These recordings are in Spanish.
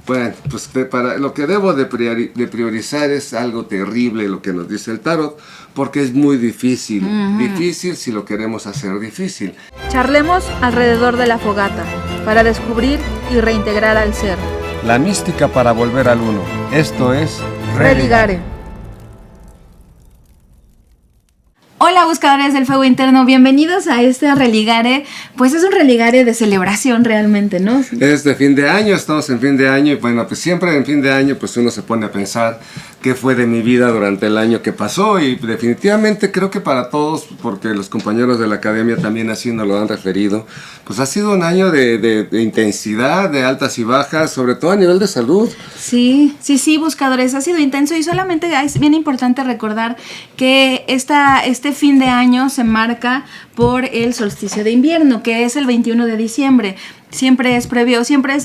Bueno, pues para lo que debo de priorizar es algo terrible lo que nos dice el tarot, porque es muy difícil, difícil si lo queremos hacer difícil. Charlemos alrededor de la fogata para descubrir y reintegrar al ser. La mística para volver al uno. Esto es Religare. Hola buscadores del fuego interno, bienvenidos a este Religare. Pues es un Religare de celebración realmente, ¿no? Es de fin de año, estamos en fin de año y bueno, pues siempre en fin de año pues uno se pone a pensar qué fue de mi vida durante el año que pasó, y definitivamente creo que para todos, porque los compañeros de la academia también así nos lo han referido, pues ha sido un año de intensidad, de altas y bajas, sobre todo a nivel de salud. Sí, buscadores, ha sido intenso, y solamente es bien importante recordar que este fin de año se marca por el solsticio de invierno, que es el 21 de diciembre. Siempre es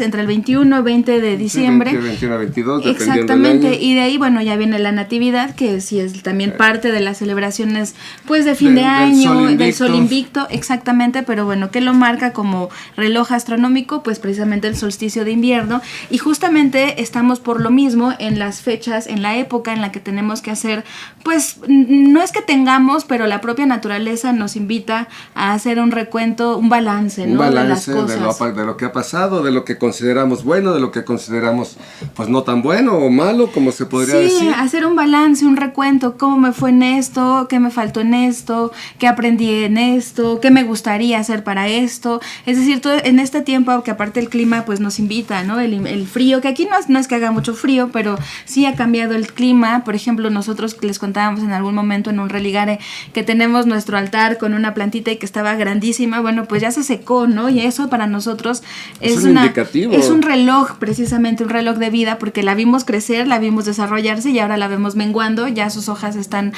entre el 21 y 20 de diciembre. Sí, 21 22, exactamente, y de ahí, bueno, ya viene la natividad, que sí es también parte de las celebraciones, pues, de fin de año, del sol invicto, exactamente, pero bueno, que lo marca como reloj astronómico, pues precisamente el solsticio de invierno, y justamente estamos por lo mismo en las fechas, en la época en la que tenemos que hacer, pues, no es que tengamos, pero la propia naturaleza nos invita a hacer un recuento, un balance, ¿no? Un balance de las cosas. De lo que ha pasado, de lo que consideramos bueno, de lo que consideramos pues no tan bueno o malo, como se podría decir. Sí, hacer un balance, un recuento, cómo me fue en esto, qué me faltó en esto, qué aprendí en esto, qué me gustaría hacer para esto. Es decir, todo en este tiempo, que aparte el clima pues nos invita, ¿no? El frío, que aquí no es que haga mucho frío, pero sí ha cambiado el clima. Por ejemplo, nosotros les contábamos en algún momento en un Religare que tenemos nuestro altar con una plantita y que estaba grandísima, bueno, pues ya se secó, ¿no? Y eso para nosotros es un indicativo. Es un reloj, precisamente un reloj de vida, porque la vimos crecer, la vimos desarrollarse y ahora la vemos menguando, ya sus hojas están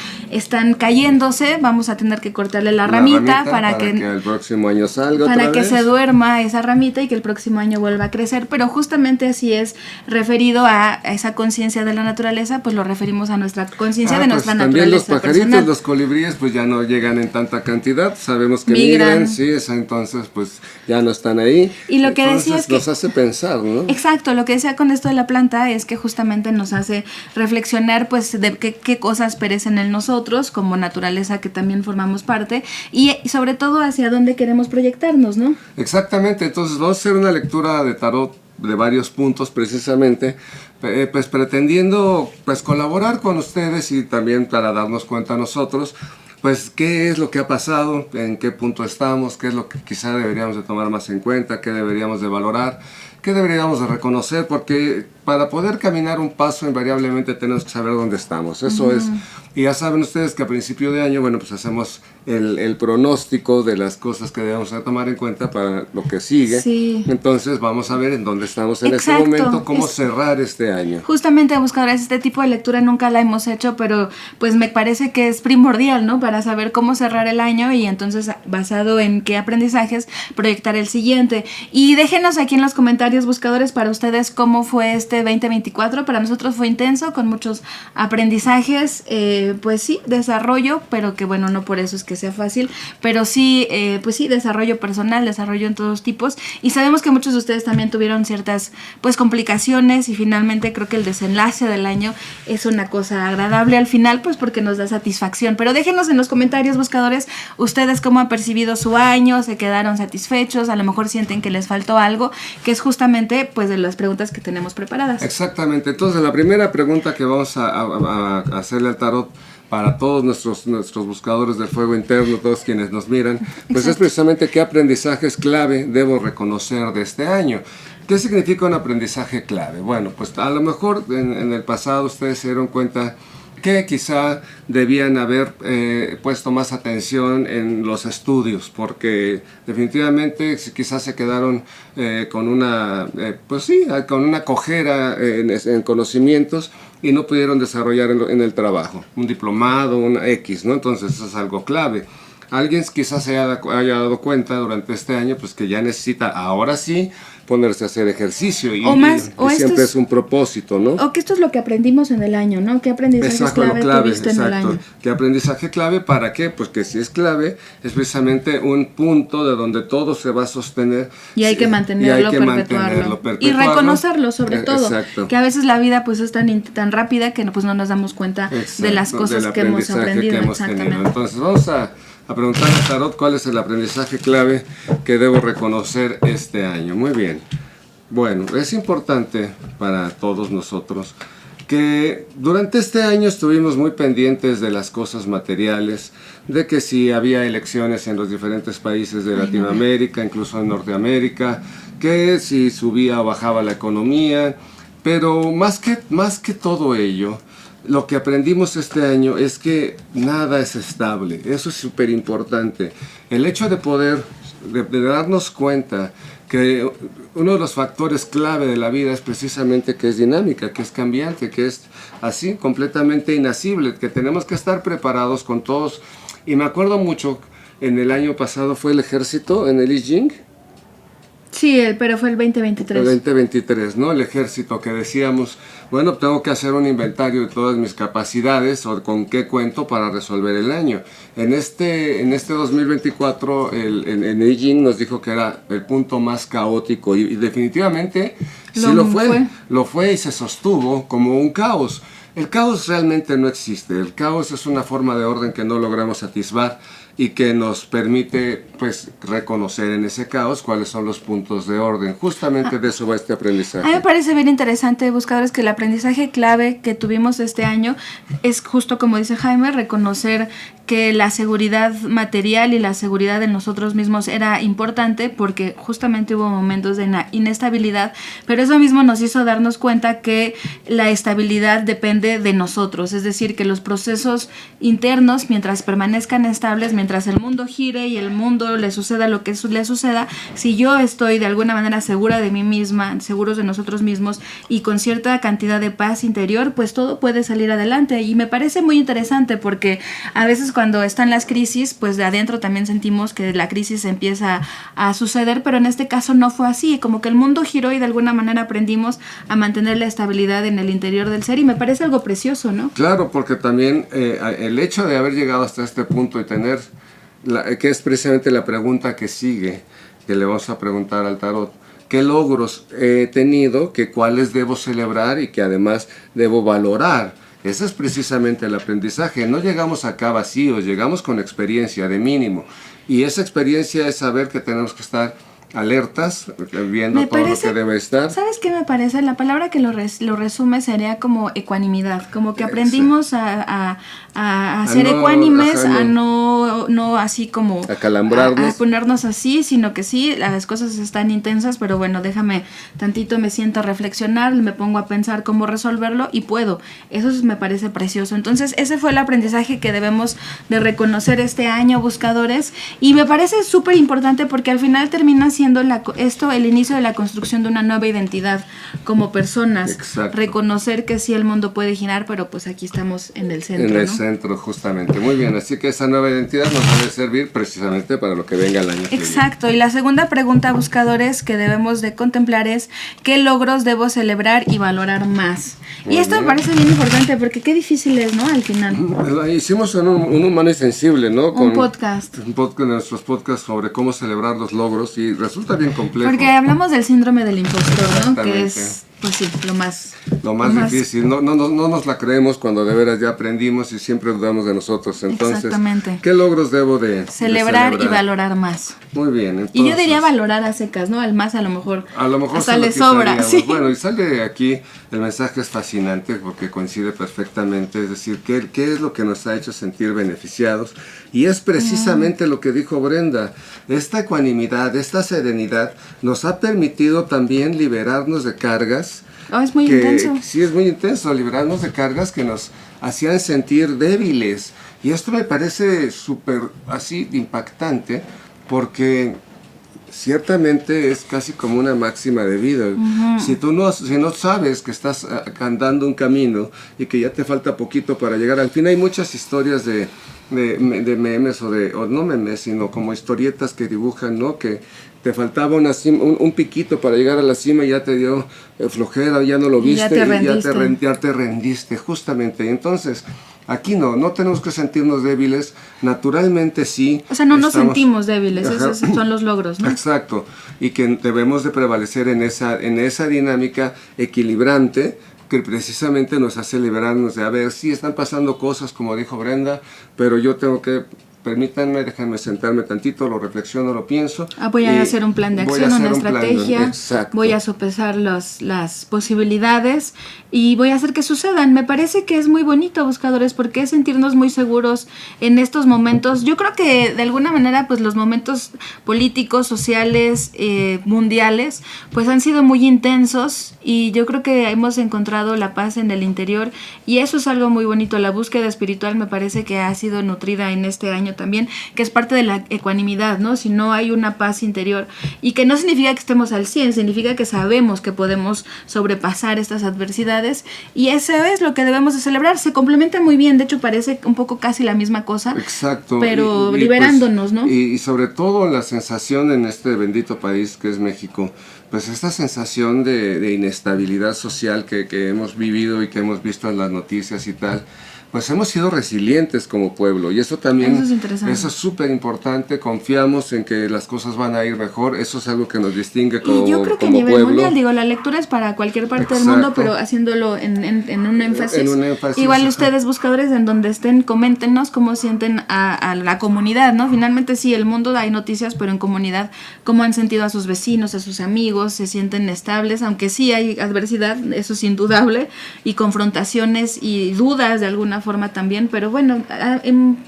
cayéndose, vamos a tener que cortarle la ramita para que el próximo año salga para que vez. Se duerma esa ramita y que el próximo año vuelva a crecer, pero justamente así es referido a esa conciencia de la naturaleza, pues lo referimos a nuestra conciencia de nuestra también naturaleza. También los pajaritos, personal. Los colibríes pues ya no llegan en tanta cantidad, sabemos que migran, sí, entonces pues ya no están ahí. Y lo que decía es que nos hace pensar, ¿no? Exacto, lo que decía con esto de la planta es que justamente nos hace reflexionar pues de qué cosas perecen en nosotros como naturaleza, que también formamos parte, y sobre todo hacia dónde queremos proyectarnos, ¿no? Exactamente, entonces vamos a hacer una lectura de tarot de varios puntos precisamente, pues pretendiendo pues colaborar con ustedes y también para darnos cuenta nosotros pues qué es lo que ha pasado, en qué punto estamos, qué es lo que quizá deberíamos de tomar más en cuenta, qué deberíamos de valorar, qué deberíamos de reconocer, porque para poder caminar un paso invariablemente tenemos que saber dónde estamos, eso es. Y ya saben ustedes que a principio de año, bueno, pues hacemos el pronóstico de las cosas que debemos de tomar en cuenta para lo que sigue. Sí. Entonces vamos a ver en dónde estamos en este momento, cómo cerrar este año. Justamente, buscadores, este tipo de lectura nunca la hemos hecho, pero pues me parece que es primordial, ¿no? Para saber cómo cerrar el año y entonces, basado en qué aprendizajes, proyectar el siguiente. Y déjenos aquí en los comentarios, buscadores, para ustedes cómo fue este 2024. Para nosotros fue intenso, con muchos aprendizajes, pues sí, desarrollo, pero que bueno, no por eso es que sea fácil, pero sí, pues sí, desarrollo personal, desarrollo en todos tipos, y sabemos que muchos de ustedes también tuvieron ciertas pues complicaciones, y finalmente creo que el desenlace del año es una cosa agradable al final, pues porque nos da satisfacción. Pero déjenos en los comentarios, buscadores, ustedes cómo han percibido su año, se quedaron satisfechos, a lo mejor sienten que les faltó algo, que es justamente pues de las preguntas que tenemos preparadas. Exactamente, entonces la primera pregunta que vamos a hacerle al tarot para todos nuestros buscadores del fuego interno, todos quienes nos miran, pues Exacto. Es precisamente qué aprendizajes clave debo reconocer de este año. ¿Qué significa un aprendizaje clave? Bueno, pues a lo mejor en el pasado ustedes se dieron cuenta que quizá debían haber puesto más atención en los estudios, porque definitivamente quizás se quedaron con una cojera en conocimientos y no pudieron desarrollar en el trabajo, un diplomado, una X, ¿no? Entonces eso es algo clave. Alguien quizás se haya dado cuenta durante este año pues que ya necesita ahora sí ponerse a hacer ejercicio y, O más, y o esto siempre es- es un propósito, ¿no? O que esto es lo que aprendimos en el año, ¿no? ¿Qué aprendizajes Exacto, lo clave clave, tuviste en el exacto. año? ¿Qué aprendizaje clave? ¿Para qué? Pues que si es clave, es precisamente un punto de donde todo se va a sostener. Y hay que Sí, mantenerlo, y hay que perpetuarlo. Y perpetuarlo. reconocerlo, sobre todo. Exacto. Que a veces la vida pues es tan rápida que pues no nos damos cuenta de las Exacto, cosas del que hemos aprendizaje aprendido. que hemos tenido. Exactamente. Entonces vamos a preguntarle a Tarot cuál es el aprendizaje clave que debo reconocer este año. Muy bien. Bueno, es importante para todos nosotros que durante este año estuvimos muy pendientes de las cosas materiales, de que si había elecciones en los diferentes países de Latinoamérica, incluso en Norteamérica, que si subía o bajaba la economía, pero más que todo ello, lo que aprendimos este año es que nada es estable. Eso es súper importante. El hecho de poder, de darnos cuenta que uno de los factores clave de la vida es precisamente que es dinámica, que es cambiante, que es así completamente inacible, que tenemos que estar preparados con todos. Y me acuerdo mucho, en el año pasado fue el ejército en el I Ching, Sí, pero fue el 2023. el 2023, ¿no? El ejército que decíamos, bueno, tengo que hacer un inventario de todas mis capacidades o con qué cuento para resolver el año. En este 2024, en I Ching nos dijo que era el punto más caótico y definitivamente sí lo fue y se sostuvo como un caos. El caos realmente no existe. El caos es una forma de orden que no logramos satisfacer y que nos permite pues reconocer en ese caos cuáles son los puntos de orden. Justamente de eso va este aprendizaje. A mí me parece bien interesante, buscadores, que el aprendizaje clave que tuvimos este año es justo como dice Jaime, reconocer que la seguridad material y la seguridad de nosotros mismos era importante porque justamente hubo momentos de inestabilidad, pero eso mismo nos hizo darnos cuenta que la estabilidad depende de nosotros, es decir, que los procesos internos, mientras permanezcan estables, mientras el mundo gire y el mundo le suceda lo que le suceda, si yo estoy de alguna manera segura de mí misma, seguros de nosotros mismos y con cierta cantidad de paz interior, pues todo puede salir adelante. Y me parece muy interesante porque a veces cuando están las crisis, pues de adentro también sentimos que la crisis empieza a suceder, pero en este caso no fue así, como que el mundo giró y de alguna manera aprendimos a mantener la estabilidad en el interior del ser y me parece algo precioso, ¿no? Claro, porque también el hecho de haber llegado hasta este punto y tener, que es precisamente la pregunta que sigue, que le vamos a preguntar al tarot, ¿qué logros he tenido, que cuáles debo celebrar y que además debo valorar? Ese es precisamente el aprendizaje. No llegamos acá vacíos, llegamos con experiencia de mínimo. Y esa experiencia es saber que tenemos que estar alertas, viendo todo lo que debe estar. ¿Sabes qué me parece? La palabra que lo resume sería como ecuanimidad, como que aprendimos a ser ecuánimes, a no así como acalambrarnos, a ponernos así, sino que sí, las cosas están intensas, pero bueno, déjame tantito, me siento a reflexionar, me pongo a pensar cómo resolverlo y puedo. Eso me parece precioso. Entonces, ese fue el aprendizaje que debemos de reconocer este año, buscadores, y me parece súper importante porque al final termina siendo esto el inicio de la construcción de una nueva identidad como personas. Exacto. Reconocer que sí el mundo puede girar, pero pues aquí estamos en el centro. En el ¿no? centro, justamente. Muy bien, así que esa nueva identidad nos debe servir precisamente para lo que venga el año que viene. Exacto, y la segunda pregunta, buscadores, que debemos de contemplar es ¿qué logros debo celebrar y valorar más? Muy y esto bien. me parece bien importante porque qué difícil es, ¿no? Al final. Hicimos un humano y sensible, ¿no? Un podcast. Un podcast, nuestros podcasts sobre cómo celebrar los logros y resulta bien complejo. Porque hablamos del síndrome del impostor, ¿no? Exactamente. Que es, pues sí, lo más difícil. No nos la creemos cuando de veras ya aprendimos y siempre dudamos de nosotros. Entonces, exactamente. ¿qué logros debo de celebrar y valorar más? Muy bien. Entonces, y yo diría valorar a secas, ¿no? Al más a lo mejor hasta se lo le sobra. quitaríamos. Sí. Bueno, y sale aquí, el mensaje es fascinante porque coincide perfectamente, es decir, ¿qué es lo que nos ha hecho sentir beneficiados? Y es precisamente lo que dijo Brenda, esta ecuanimidad, esta serenidad nos ha permitido también liberarnos de cargas. Oh, es muy intenso. Sí, es muy intenso, liberarnos de cargas que nos hacían sentir débiles. Y esto me parece súper así impactante porque ciertamente es casi como una máxima de vida. Uh-huh. Si no sabes que estás andando un camino y que ya te falta poquito para llegar al fin, hay muchas historias de memes o no memes, sino como historietas que dibujan, ¿no? Que te faltaba un piquito para llegar a la cima y ya te dio flojera, ya no lo viste ya te rendiste, justamente. Entonces, aquí no tenemos que sentirnos débiles, naturalmente sí. O sea, no nos sentimos débiles, esos son los logros, ¿no? Exacto, y que debemos de prevalecer en esa dinámica equilibrante que precisamente nos hace liberarnos de, a ver, sí están pasando cosas, como dijo Brenda, pero yo tengo que... Permítanme, déjenme sentarme tantito, lo reflexiono, lo pienso. Voy a hacer un plan de acción, una estrategia, voy a sopesar las posibilidades y voy a hacer que sucedan. Me parece que es muy bonito, buscadores, porque es sentirnos muy seguros en estos momentos. Yo creo que de alguna manera pues los momentos políticos, sociales, mundiales, pues han sido muy intensos y yo creo que hemos encontrado la paz en el interior y eso es algo muy bonito. La búsqueda espiritual me parece que ha sido nutrida en este año también, que es parte de la ecuanimidad, ¿no? Si no hay una paz interior y que no significa que estemos al 100, significa que sabemos que podemos sobrepasar estas adversidades y eso es lo que debemos de celebrar. Se complementa muy bien, de hecho parece un poco casi la misma cosa. Exacto. Pero liberándonos, pues, ¿no? Y sobre todo la sensación en este bendito país que es México, pues esta sensación de inestabilidad social que hemos vivido y que hemos visto en las noticias y tal, pues hemos sido resilientes como pueblo y eso también, eso es súper importante. Confiamos en que las cosas van a ir mejor, eso es algo que nos distingue como pueblo. Y yo creo que a nivel mundial, digo, la lectura es para cualquier parte del mundo, pero haciéndolo en un énfasis. Igual ustedes, buscadores, en donde estén, coméntenos cómo sienten a la comunidad, ¿no? Finalmente sí, el mundo hay noticias, pero en comunidad, cómo han sentido a sus vecinos, a sus amigos, se sienten estables, aunque sí hay adversidad, eso es indudable, y confrontaciones y dudas de alguna forma también, pero bueno,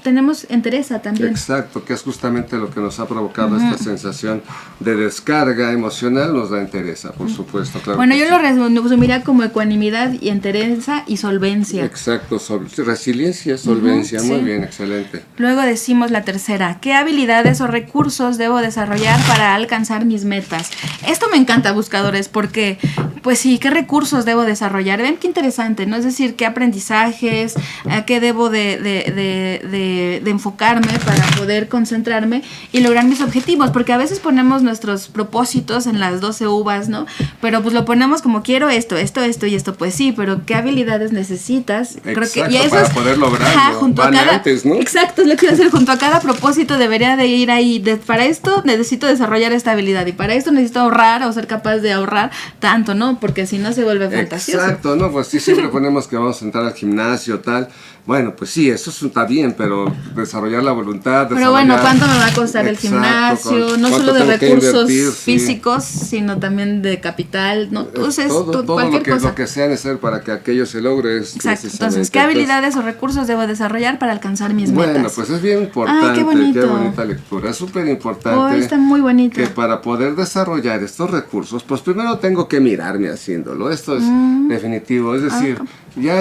tenemos entereza también. Exacto, que es justamente lo que nos ha provocado esta sensación de descarga emocional, nos da entereza, por supuesto. Claro. Bueno, yo lo resumiría como ecuanimidad y entereza y solvencia. Exacto, resiliencia, solvencia, muy bien, excelente. Luego decimos la tercera, ¿qué habilidades o recursos debo desarrollar para alcanzar mis metas? Esto me encanta, buscadores, porque, pues sí, ¿qué recursos debo desarrollar? Ven qué interesante, ¿no? Es decir, ¿qué aprendizajes, a qué debo de enfocarme para poder concentrarme y lograr mis objetivos? Porque a veces ponemos nuestros propósitos en las 12 uvas, ¿no? Pero pues lo ponemos como quiero esto y esto. Pues sí, pero ¿qué habilidades necesitas? Exacto, creo que, y eso para poder lograrlo. Junto a cada, antes, ¿no? Exacto, es lo que iba a hacer. Junto a cada propósito debería de ir ahí. Para esto necesito desarrollar esta habilidad y para esto necesito ahorrar o ser capaz de ahorrar tanto, ¿no? Porque si no se vuelve fantasioso. Exacto, ¿no? Pues sí, siempre ponemos que vamos a entrar al gimnasio, tal. Bueno, pues sí, eso está bien, pero desarrollar la voluntad. Pero bueno, ¿cuánto me va a costar el gimnasio? No solo de recursos físicos, sino también de capital, ¿no? Entonces, todo cualquier cosa. Lo que sea necesario para que aquello se logre. Exacto. Entonces, ¿qué habilidades o recursos debo desarrollar para alcanzar mis metas? Bueno, pues es bien importante. Ay, qué bonita lectura. Es súper importante. Está muy bonito. Que para poder desarrollar estos recursos, pues primero tengo que mirarme haciéndolo. Esto es definitivo. Es decir, ya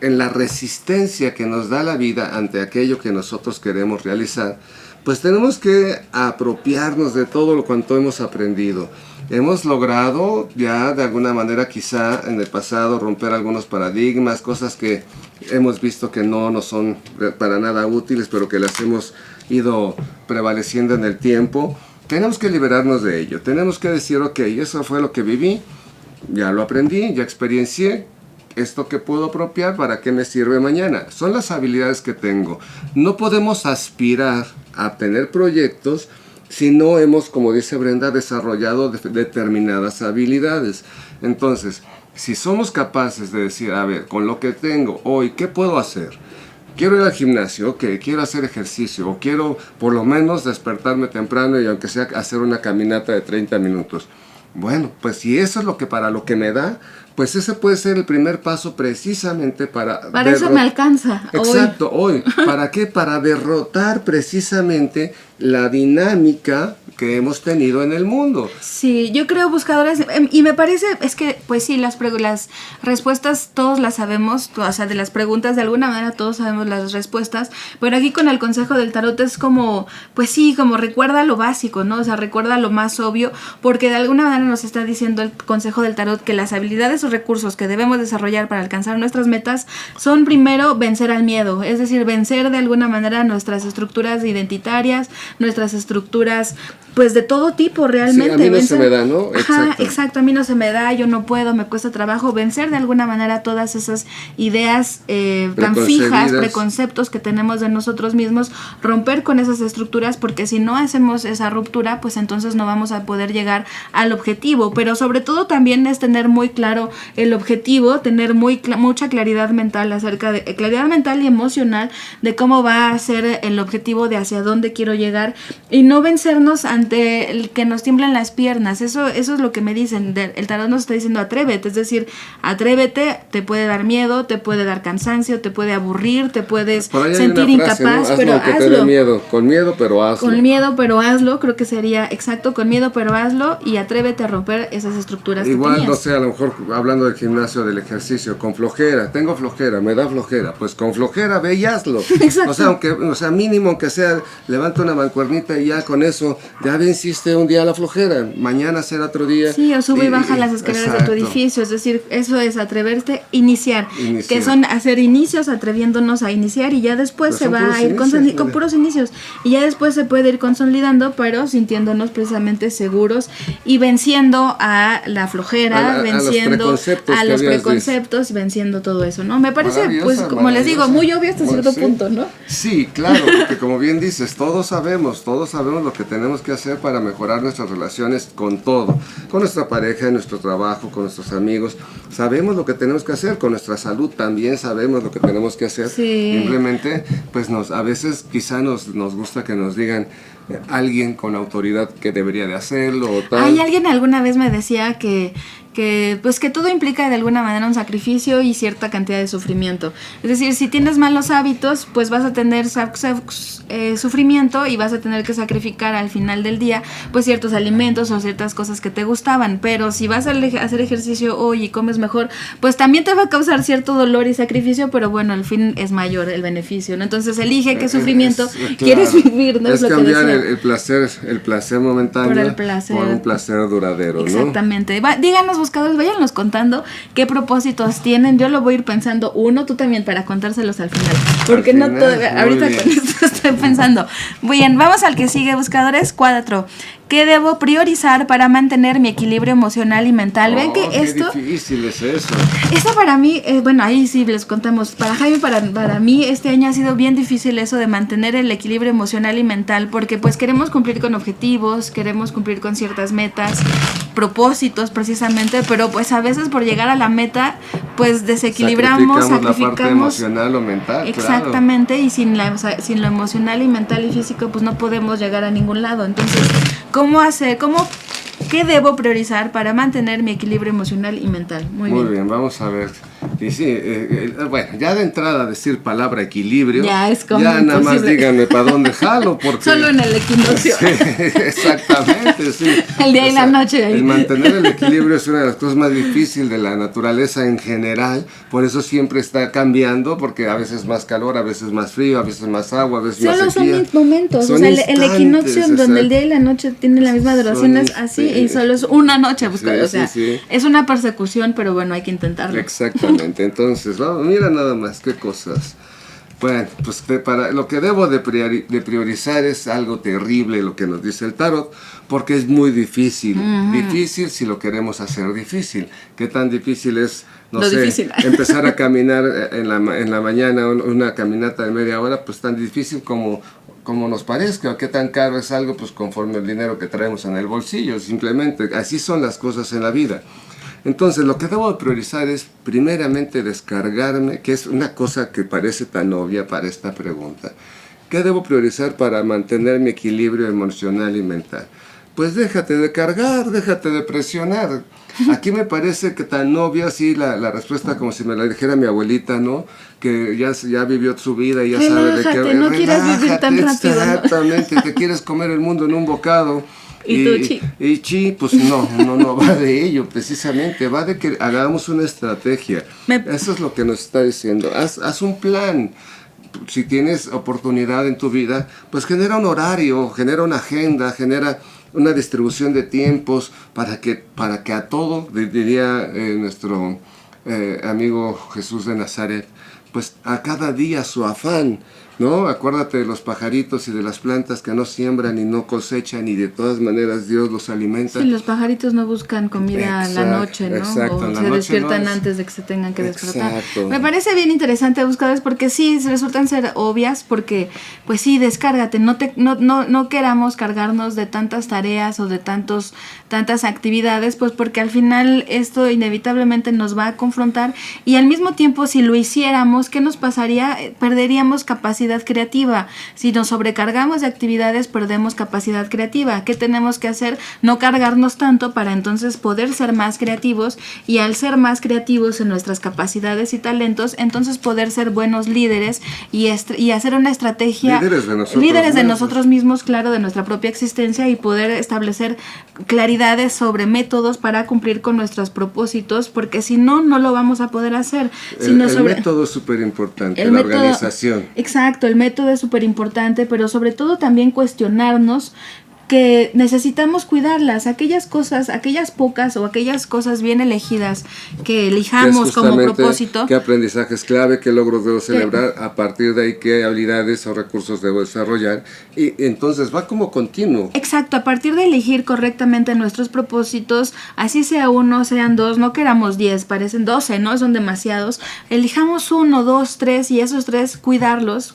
en la resistencia que nos da la vida ante aquello que nosotros queremos realizar, pues tenemos que apropiarnos de todo lo cuanto hemos aprendido. Hemos logrado ya de alguna manera quizá en el pasado romper algunos paradigmas, cosas que hemos visto que no nos son para nada útiles, pero que las hemos ido prevaleciendo en el tiempo. Tenemos que liberarnos de ello, tenemos que decir, ok, eso fue lo que viví, ya lo aprendí, ya experiencié, esto que puedo apropiar, ¿para qué me sirve mañana? Son las habilidades que tengo. No podemos aspirar a tener proyectos si no hemos, como dice Brenda, desarrollado determinadas habilidades. Entonces, si somos capaces de decir, a ver, con lo que tengo hoy, ¿qué puedo hacer? Quiero ir al gimnasio, ok, quiero hacer ejercicio, o quiero por lo menos despertarme temprano y aunque sea hacer una caminata de 30 minutos. Bueno, pues si eso es para lo que me da, pues ese puede ser el primer paso precisamente para... Para eso me alcanza. Exacto, hoy. ¿Para qué? Para derrotar precisamente la dinámica que hemos tenido en el mundo. Sí, yo creo, buscadores, y me parece, es que, pues sí, las respuestas todos las sabemos, o sea, de las preguntas, de alguna manera todos sabemos las respuestas, pero aquí con el consejo del tarot es como, pues sí, como recuerda lo básico, ¿no? O sea, recuerda lo más obvio, porque de alguna manera nos está diciendo el consejo del tarot que las habilidades o recursos que debemos desarrollar para alcanzar nuestras metas son primero vencer al miedo, es decir, vencer de alguna manera nuestras estructuras identitarias, nuestras estructuras pues de todo tipo realmente. Sí, a mí no se me da, ¿no? Ajá, exacto, a mí no se me da, yo no puedo, me cuesta trabajo vencer de alguna manera todas esas ideas tan fijas, preconceptos que tenemos de nosotros mismos, romper con esas estructuras, porque si no hacemos esa ruptura, pues entonces no vamos a poder llegar al objetivo, pero sobre todo también es tener muy claro el objetivo, tener mucha claridad mental claridad mental y emocional de cómo va a ser el objetivo, de hacia dónde quiero llegar, y no vencernos ante el que nos tiemblan las piernas. Eso es lo que me dicen. El tarot nos está diciendo atrévete, es decir, atrévete, te puede dar miedo, te puede dar cansancio, te puede aburrir, te puedes sentir incapaz, ¿no? Pero hazlo. Te dé miedo. Con miedo, pero hazlo. Con miedo, pero hazlo, creo que sería exacto, con miedo, pero hazlo, y atrévete a romper esas estructuras. Igual, no sé, a lo mejor hablando del gimnasio, del ejercicio, con flojera, tengo flojera, me da flojera, pues con flojera ve y hazlo. Exacto. O sea, mínimo aunque sea, levanta una mancuernita y ya con eso, ya venciste un día la flojera, mañana será otro día. Sí, o sube y baja las escaleras de tu edificio, es decir, eso es atreverte, iniciar, que son hacer inicios, atreviéndonos a iniciar, y ya después se va a ir con puros inicios, y ya después se puede ir consolidando, pero sintiéndonos precisamente seguros y venciendo a la flojera, venciendo a los preconceptos, venciendo todo eso, ¿no? Me parece, pues, como les digo, muy obvio hasta cierto punto, ¿no? Sí, claro, porque como bien dices, todos sabemos lo que tenemos que hacer para mejorar nuestras relaciones con todo, con nuestra pareja, en nuestro trabajo, con nuestros amigos. Sabemos lo que tenemos que hacer, con nuestra salud también sabemos lo que tenemos que hacer. Sí. Simplemente, pues a veces quizá nos gusta que nos digan alguien con autoridad que debería de hacerlo o tal. Hay alguien alguna vez me decía que pues que todo implica de alguna manera un sacrificio y cierta cantidad de sufrimiento. Es decir, si tienes malos hábitos, pues vas a tener sufrimiento, y vas a tener que sacrificar al final del día pues ciertos alimentos o ciertas cosas que te gustaban, pero si vas a hacer ejercicio hoy y comes mejor, pues también te va a causar cierto dolor y sacrificio, pero bueno, al fin es mayor el beneficio, ¿no? Entonces elige qué sufrimiento quieres vivir, ¿no? Es lo cambiar el placer momentáneo por un placer duradero, ¿no? Exactamente. Díganos, buscadores, váyannos contando qué propósitos tienen. Yo lo voy a ir pensando uno, tú también, para contárselos al final, porque al final, todavía, ahorita con esto estoy pensando. Bien, vamos al que sigue, buscadores. 4. ¿Qué debo priorizar para mantener mi equilibrio emocional y mental? ¿Ven que esto? Qué difícil es eso. Esto para mí, bueno, ahí sí les contamos. Para Jaime, para mí, este año ha sido bien difícil eso de mantener el equilibrio emocional y mental, porque pues queremos cumplir con objetivos, queremos cumplir con ciertas metas, propósitos precisamente, pero pues a veces por llegar a la meta, pues sacrificamos la parte emocional o mental. Exactamente, claro. Y sin lo emocional y mental y físico, pues no podemos llegar a ningún lado. Entonces, ¿qué debo priorizar para mantener mi equilibrio emocional y mental? Muy bien, vamos a ver. Y sí, bueno, ya de entrada decir palabra equilibrio, ya es como ya nada más díganme para dónde jalo, porque solo en el equinoccio. Sí, exactamente, sí. El día y la noche. El mantener el equilibrio es una de las cosas más difíciles de la naturaleza en general, por eso siempre está cambiando, porque a veces más calor, a veces más frío, a veces más agua, a veces más sequía. Solo son momentos, o sea, el equinoccio donde el día y la noche tienen la misma duración es así, y solo es una noche, buscador, sí, o sea, es una persecución, pero bueno, hay que intentarlo. Exactamente. Entonces, mira nada más, qué cosas. Bueno, pues para lo que debo de priorizar es algo terrible lo que nos dice el tarot, porque es muy difícil. Difícil si lo queremos hacer difícil. ¿Qué tan difícil es, empezar a caminar en la mañana, una caminata de media hora? Pues tan difícil como nos parezca. ¿Qué tan caro es algo? Pues conforme el dinero que traemos en el bolsillo. Simplemente, así son las cosas en la vida. Entonces, lo que debo priorizar es, primeramente, descargarme, que es una cosa que parece tan obvia para esta pregunta. ¿Qué debo priorizar para mantener mi equilibrio emocional y mental? Pues déjate de cargar, déjate de presionar. Aquí me parece que tan obvia, así la respuesta, como si me la dijera mi abuelita, ¿no? Que ya vivió su vida y ya sabe de qué... No quieras vivir tan rápido. Exactamente, te quieres comer el mundo en un bocado. ¿Y tú, Chi? Y Chi, pues no va de ello, precisamente, va de que hagamos una estrategia. Eso es lo que nos está diciendo. Haz un plan. Si tienes oportunidad en tu vida, pues genera un horario, genera una agenda, genera una distribución de tiempos para que a todo, diría nuestro amigo Jesús de Nazaret, pues a cada día su afán, ¿no? Acuérdate de los pajaritos y de las plantas que no siembran y no cosechan y de todas maneras Dios los alimenta. Sí, los pajaritos no buscan comida en la noche, ¿no? Exacto, o en la se noche despiertan no es... antes de que se tengan que despertar. Exacto. Me parece bien interesante, buscadores, porque sí, resultan ser obvias, porque pues sí, descárgate, no queramos cargarnos de tantas tareas o de tantas actividades, pues porque al final esto inevitablemente nos va a confrontar y al mismo tiempo si lo hiciéramos, ¿qué nos pasaría? Perderíamos capacidad creativa. Si nos sobrecargamos de actividades, perdemos capacidad creativa. ¿Qué tenemos que hacer? No cargarnos tanto para entonces poder ser más creativos y al ser más creativos en nuestras capacidades y talentos, entonces poder ser buenos líderes y hacer una estrategia. Líderes de nosotros mismos, claro, de nuestra propia existencia y poder establecer claridades sobre métodos para cumplir con nuestros propósitos, porque si no, no lo vamos a poder hacer. El método es súper importante, la organización. Exacto, el método es súper importante, pero sobre todo también cuestionarnos que necesitamos cuidarlas, aquellas pocas o aquellas cosas bien elegidas que elijamos como propósito. ¿Qué aprendizajes clave, qué logros debo celebrar? A partir de ahí, ¿qué habilidades o recursos debo desarrollar? Y entonces va como continuo. Exacto, a partir de elegir correctamente nuestros propósitos, así sea uno, sean dos, no queramos 10, parecen 12, ¿no? Son demasiados. Elijamos 1, 2, 3 y esos 3 cuidarlos,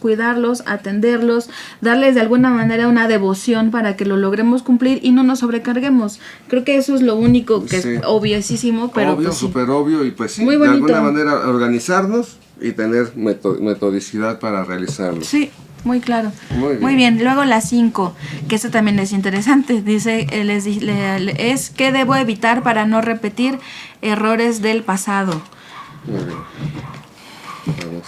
atenderlos, darles de alguna manera una devoción para que lo logremos cumplir y no nos sobrecarguemos. Creo que eso es lo único que es obviosísimo, pero obvio, pues, sí. súper obvio y pues sí, muy de bonito. alguna manera organizarnos y tener metodicidad para realizarlo. Sí, muy claro. Muy bien. Luego la 5, que eso también es interesante. Dice, es ¿qué debo evitar para no repetir errores del pasado? Muy bien.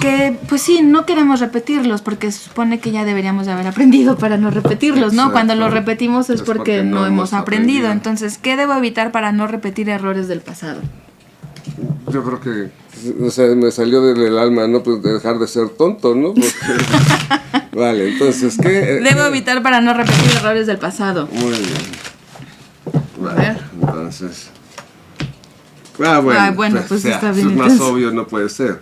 Que pues sí, no queremos repetirlos porque se supone que ya deberíamos de haber aprendido para no repetirlos, ¿no? Exacto. Cuando los repetimos es porque no hemos aprendido. Entonces, ¿qué debo evitar para no repetir errores del pasado? Yo creo que me salió del alma, ¿no? Pues dejar de ser tonto, ¿no? Porque... Vale, entonces, ¿qué? Debo evitar para no repetir errores del pasado. Muy bien. Vale, A ver. entonces... bueno, pues está bien. Es más obvio, no puede ser.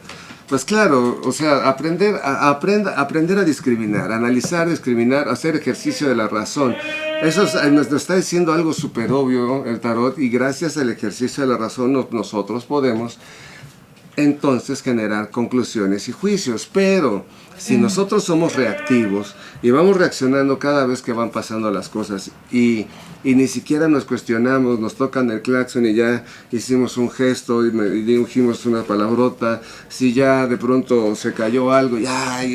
Pues claro, o sea, aprender a discriminar, analizar, discriminar, hacer ejercicio de la razón. Eso nos está diciendo algo súper obvio el tarot y gracias al ejercicio de la razón nosotros podemos entonces generar conclusiones y juicios. Pero si nosotros somos reactivos y vamos reaccionando cada vez que van pasando las cosas y ni siquiera nos cuestionamos, nos tocan el claxon y ya hicimos un gesto y dijimos una palabrota, si ya de pronto se cayó algo y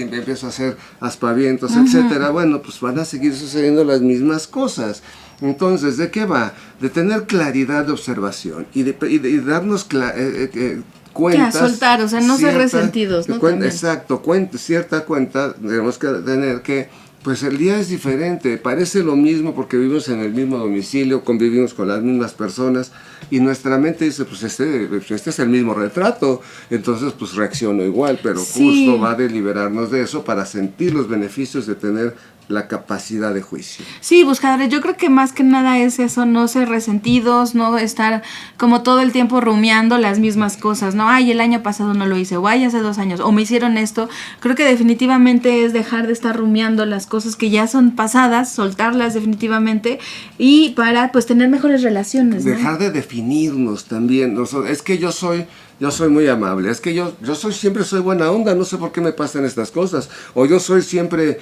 empiezo a hacer aspavientos, etcétera, bueno, pues van a seguir sucediendo las mismas cosas. Entonces, ¿de qué va? De tener claridad de observación y de darnos cuentas, soltar, o sea, no ser resentidos, ¿no? Exacto, cierta cuenta tenemos que tener que, pues el día es diferente, parece lo mismo porque vivimos en el mismo domicilio, convivimos con las mismas personas y nuestra mente dice, pues este es el mismo retrato, entonces pues reacciono igual, pero sí. Justo va de liberarnos de eso para sentir los beneficios de tener la capacidad de juicio. Sí, buscadores, yo creo que más que nada es eso, no ser resentidos, no estar como todo el tiempo rumiando las mismas cosas, ¿no? Ay, el año pasado no lo hice, o ay, hace 2 años, o me hicieron esto. Creo que definitivamente es dejar de estar rumiando las cosas que ya son pasadas, soltarlas definitivamente y para pues tener mejores relaciones, ¿no? Dejar de definirnos también, es que yo soy muy amable, es que yo siempre soy buena onda, no sé por qué me pasan estas cosas, o yo soy siempre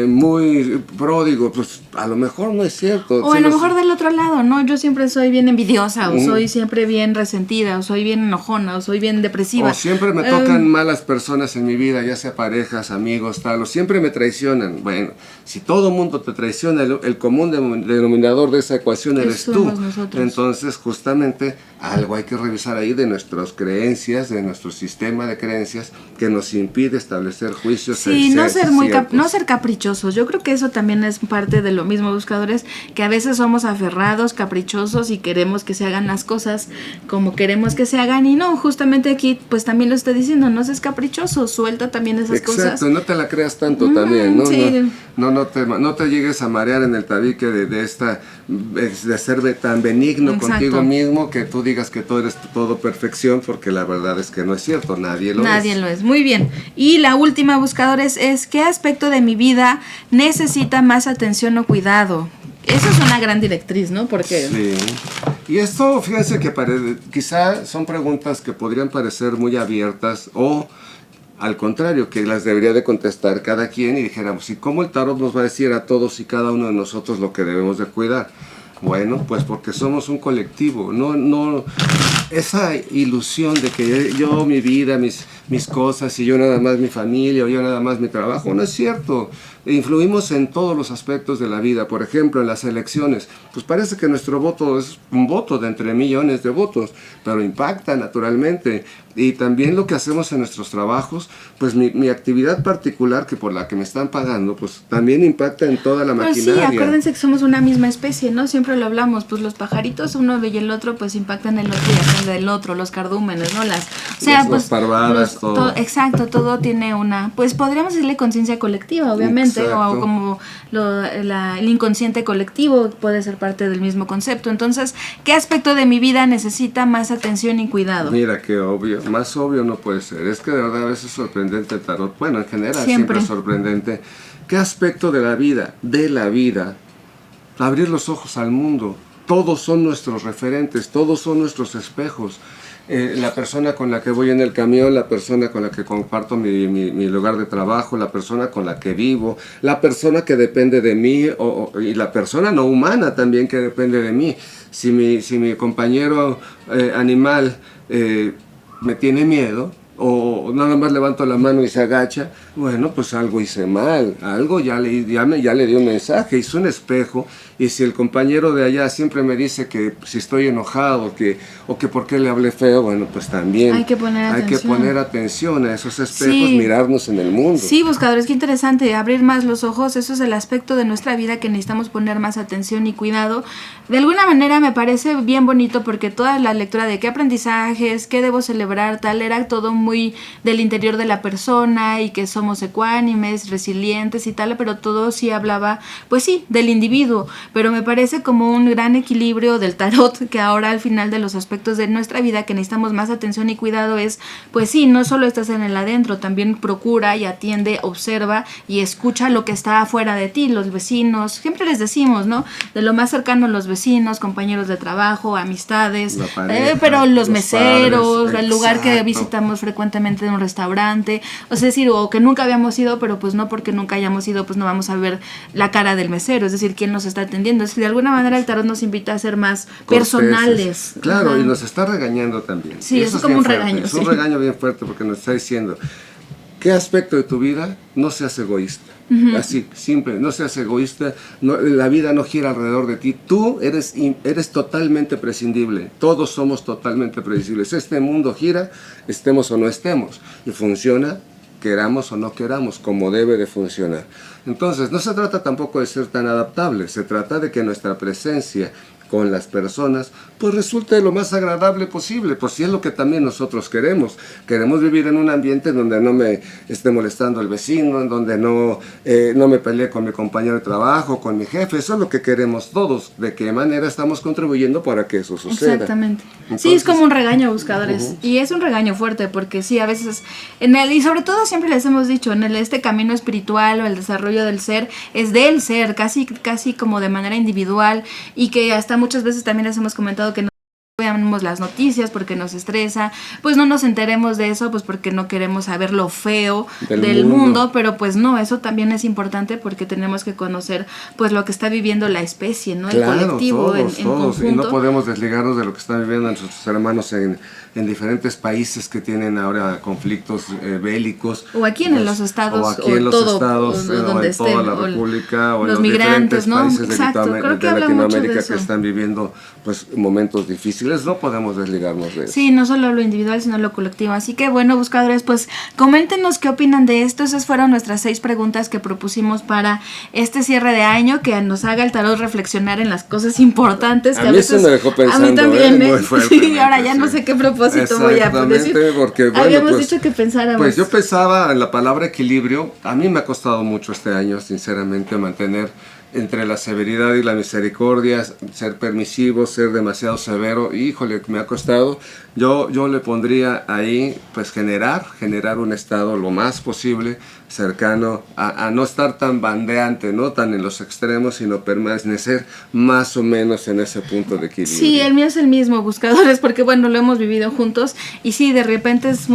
muy pródigo, pues a lo mejor no es cierto. O a lo mejor del otro lado, ¿no? Yo siempre soy bien envidiosa, o soy siempre bien resentida, o soy bien enojona, o soy bien depresiva. O siempre me tocan malas personas en mi vida, ya sea parejas, amigos, tal, o siempre me traicionan. Bueno, si todo mundo te traiciona, el común denominador de esa ecuación eres tú. Nosotros. Entonces, justamente, algo hay que revisar ahí de nuestras creencias, de nuestro sistema de creencias que nos impide establecer juicios. Sí, no ser caprichosos. Yo creo que eso también es parte de lo mismo, buscadores, que a veces somos aferrados, caprichosos y queremos que se hagan las cosas como queremos que se hagan y no, justamente aquí pues también lo está diciendo, no seas caprichoso, suelta también esas cosas. Exacto, no te la creas tanto también, ¿no? Sí. No te llegues a marear en el tabique de ser tan benigno contigo mismo que tú digas que tú eres todo perfección, porque la verdad es que no es cierto, nadie lo es. Muy bien. Y la última, buscadores, es ¿qué aspecto de mi vida necesita más atención o cuidado? Eso es una gran directriz, ¿no? Porque sí. Y esto, fíjense que quizá son preguntas que podrían parecer muy abiertas o al contrario, que las debería de contestar cada quien y dijéramos, ¿y cómo el tarot nos va a decir a todos y cada uno de nosotros lo que debemos de cuidar? Bueno, pues porque somos un colectivo, no esa ilusión de que yo, mi vida, mis cosas y yo nada más mi familia o yo nada más mi trabajo, no es cierto. Influimos en todos los aspectos de la vida. Por ejemplo, en las elecciones, pues parece que nuestro voto es un voto de entre millones de votos, pero impacta naturalmente. Y también lo que hacemos en nuestros trabajos, pues mi actividad particular que por la que me están pagando, pues también impacta en toda la maquinaria. Sí, acuérdense que somos una misma especie, ¿no? Siempre lo hablamos, pues los pajaritos, uno y el otro, pues impactan el otro y hacen del otro, los cardúmenes, ¿no? Los parvadas, todo. Exacto, todo tiene una, pues podríamos decirle conciencia colectiva, obviamente, o como el inconsciente colectivo puede ser parte del mismo concepto. Entonces, ¿qué aspecto de mi vida necesita más atención y cuidado? Mira, qué obvio, más obvio no puede ser. Es que de verdad a veces es sorprendente el tarot. Bueno, en general siempre es sorprendente. ¿Qué aspecto de la vida, abrir los ojos al mundo? Todos son nuestros referentes, todos son nuestros espejos. La persona con la que voy en el camión, la persona con la que comparto mi lugar de trabajo, la persona con la que vivo, la persona que depende de mí y la persona no humana también que depende de mí. Si mi compañero animal me tiene miedo o nada más levanto la mano y se agacha, bueno, pues algo hice mal, algo ya le di un mensaje, hice un espejo. Y si el compañero de allá siempre me dice que si estoy enojado o que por qué le hablé feo, bueno, pues también hay que poner atención a esos espejos, mirarnos en el mundo. Sí, buscadores, qué interesante, abrir más los ojos, eso es el aspecto de nuestra vida que necesitamos poner más atención y cuidado. De alguna manera me parece bien bonito porque toda la lectura de qué aprendizajes, qué debo celebrar, tal, era todo muy del interior de la persona y que somos ecuánimes, resilientes y tal, pero todo sí hablaba, pues sí, del individuo. Pero me parece como un gran equilibrio del tarot que ahora al final de los aspectos de nuestra vida que necesitamos más atención y cuidado es, pues sí, no solo estás en el adentro, también procura y atiende, observa y escucha lo que está afuera de ti, los vecinos, siempre les decimos, ¿no? De lo más cercano los vecinos, compañeros de trabajo, amistades, pareja, pero los meseros, padres, el lugar que visitamos frecuentemente de un restaurante, o sea, es decir, o que nunca habíamos ido, pero pues no porque nunca hayamos ido, pues no vamos a ver la cara del mesero, es decir, quién nos está atendiendo. Es que de alguna manera el tarot nos invita a ser más personales. Claro, y nos está regañando también. Sí, eso es como un regaño. Es un regaño bien fuerte porque nos está diciendo, ¿qué aspecto de tu vida no seas egoísta? Así, simple, no seas egoísta, la vida no gira alrededor de ti, tú eres totalmente prescindible, todos somos totalmente prescindibles, este mundo gira, estemos o no estemos, y funciona queramos o no queramos, como debe de funcionar. Entonces, no se trata tampoco de ser tan adaptables, se trata de que nuestra presencia con las personas, pues resulte lo más agradable posible, pues si es lo que también nosotros queremos. Queremos vivir en un ambiente donde no me esté molestando el vecino, en donde no me pelee con mi compañero de trabajo, con mi jefe, eso es lo que queremos todos. ¿De qué manera estamos contribuyendo para que eso suceda? Exactamente. Entonces, sí, es como un regaño, buscadores, y es un regaño fuerte, porque sí, a veces, y sobre todo siempre les hemos dicho, este camino espiritual o el desarrollo del ser, es del ser, casi como de manera individual, y que hasta muchas veces también les hemos comentado que no veamos las noticias porque nos estresa, pues no nos enteremos de eso, pues porque no queremos saber lo feo del mundo, pero pues no, eso también es importante porque tenemos que conocer pues lo que está viviendo la especie, ¿no? Claro, el colectivo todos, en conjunto. Y no podemos desligarnos de lo que están viviendo nuestros hermanos en diferentes países que tienen ahora conflictos bélicos. O aquí en los estados, o aquí en los estados, donde en toda la república, o en los migrantes, diferentes países de Latinoamérica que están viviendo pues momentos difíciles. difíciles, no podemos desligarnos de eso. Sí, no solo lo individual, sino lo colectivo. Así que bueno, buscadores, pues coméntenos qué opinan de esto. Esas fueron nuestras 6 preguntas que propusimos para este cierre de año, que nos haga el tarot reflexionar en las cosas importantes. Que a mí veces, se me dejó pensando, a mí también, muy fuerte. Sí, ahora ya no sé qué propósito voy a decir. Porque, bueno, habíamos pues, dicho que pensáramos. Pues yo pensaba en la palabra equilibrio. A mí me ha costado mucho este año, sinceramente, mantener entre la severidad y la misericordia, ser permisivo, ser demasiado severo. Híjole, me ha costado. Yo le pondría ahí, pues generar un estado lo más posible cercano a no estar tan bandeante, no tan en los extremos, sino permanecer más o menos en ese punto de equilibrio. Sí, el mío es el mismo, buscadores, porque bueno, lo hemos vivido juntos y sí, de repente es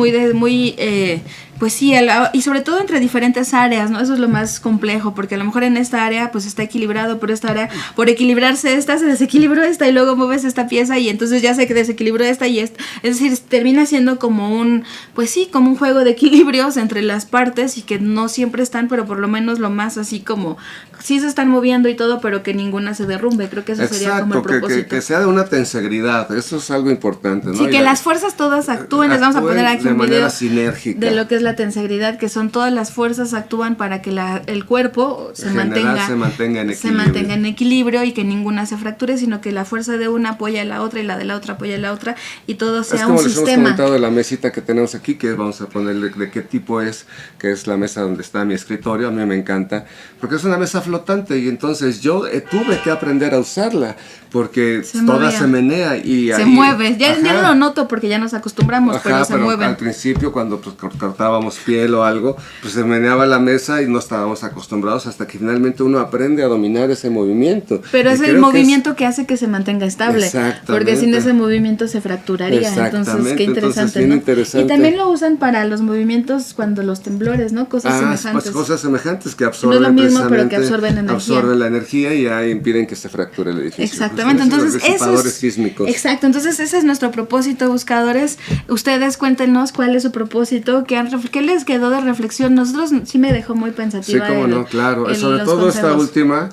pues sí, y sobre todo entre diferentes áreas, ¿no? Eso es lo más complejo, porque a lo mejor en esta área pues está equilibrado, pero esta área, por equilibrarse esta, se desequilibró esta y luego mueves esta pieza y entonces ya se desequilibró esta y esta. Es decir, termina siendo como pues sí, como un juego de equilibrios entre las partes y que no siempre están, pero por lo menos lo más así como, sí se están moviendo y todo, pero que ninguna se derrumbe. Creo que eso sería como el propósito. Que sea de una tensegridad, eso es algo importante, ¿no? Sí, que las fuerzas todas actúen, les vamos a poner aquí un video sinérgica de lo que es la tensegridad, que son todas las fuerzas actúan para que el cuerpo se mantenga en equilibrio y que ninguna se fracture, sino que la fuerza de una apoya a la otra y la de la otra apoya a la otra y todo sea un sistema. Es como les hemos comentado de la mesita que tenemos aquí, que vamos a ponerle de qué tipo es, que es la mesa donde está mi escritorio. A mí me encanta, porque es una mesa flotante y entonces yo tuve que aprender a usarla, porque toda se menea y se mueve. Ya no lo noto porque ya nos acostumbramos, pero se mueve. Al principio, cuando pues cortábamos piel o algo, pues se meneaba la mesa y no estábamos acostumbrados hasta que finalmente uno aprende a dominar ese movimiento. Pero es el movimiento que hace que se mantenga estable, porque sin ese movimiento se fracturaría. Entonces, qué interesante, ¿no? Interesante. Y también lo usan para los movimientos cuando los temblores, ¿no? Cosas semejantes. Pues cosas semejantes que absorben, no es lo mismo, pero que absorben energía. Absorben la energía y ya impiden que se fracture el edificio. Exactamente, entonces sísmicos. Exacto, entonces ese es nuestro propósito, buscadores. Ustedes cuéntenos cuál es su propósito, qué les quedó de reflexión. Nosotros sí me dejó muy pensativa. Sí, cómo no, claro. Sobre todo esta última.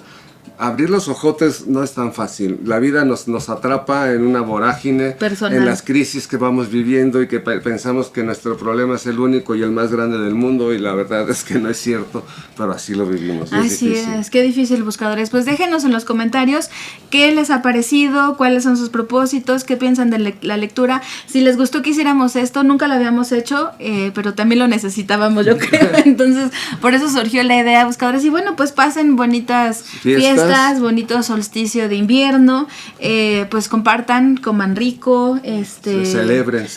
Abrir los ojotes no es tan fácil. La vida nos atrapa en una vorágine personal, en las crisis que vamos viviendo y que pensamos que nuestro problema es el único y el más grande del mundo, y la verdad es que no es cierto, pero así lo vivimos. Así es, qué difícil, buscadores. Pues déjenos en los comentarios qué les ha parecido, cuáles son sus propósitos, qué piensan de la lectura. Si les gustó que hiciéramos esto, nunca lo habíamos hecho, pero también lo necesitábamos, yo creo. Entonces, por eso surgió la idea, buscadores. Y bueno, pues pasen bonitas fiestas, bonito solsticio de invierno, pues compartan, coman rico, celebren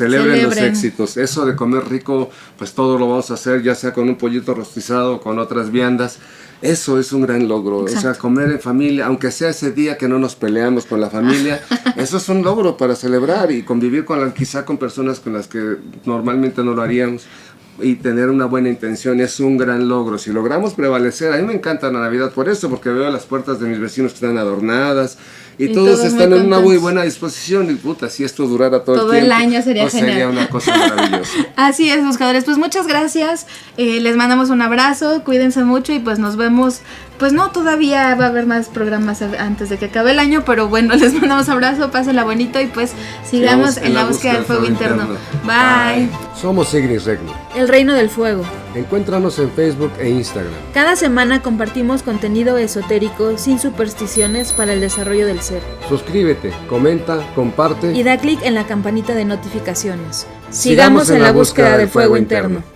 los éxitos. Eso de comer rico, pues todo lo vamos a hacer, ya sea con un pollito rostizado o con otras viandas. Eso es un gran logro. Exacto. O sea, comer en familia, aunque sea ese día que no nos peleamos con la familia, eso es un logro para celebrar y convivir quizá con personas con las que normalmente no lo haríamos. Y tener una buena intención es un gran logro. Si logramos prevalecer, a mí me encanta la Navidad por eso, porque veo las puertas de mis vecinos que están adornadas y todos están en una muy buena disposición. Y puta, si esto durara todo el tiempo, el año sería genial. Sería una cosa maravillosa. Así es, buscadores, pues muchas gracias, les mandamos un abrazo, cuídense mucho y pues nos vemos. Pues no, todavía va a haber más programas antes de que acabe el año, pero bueno, les mandamos abrazo, pásenla bonito y pues sigamos en la búsqueda del fuego interno. Bye. Somos Ignis Regno, el reino del fuego. Encuéntranos en Facebook e Instagram. Cada semana compartimos contenido esotérico sin supersticiones para el desarrollo del ser. Suscríbete, comenta, comparte y da clic en la campanita de notificaciones. Sigamos en la búsqueda del fuego interno.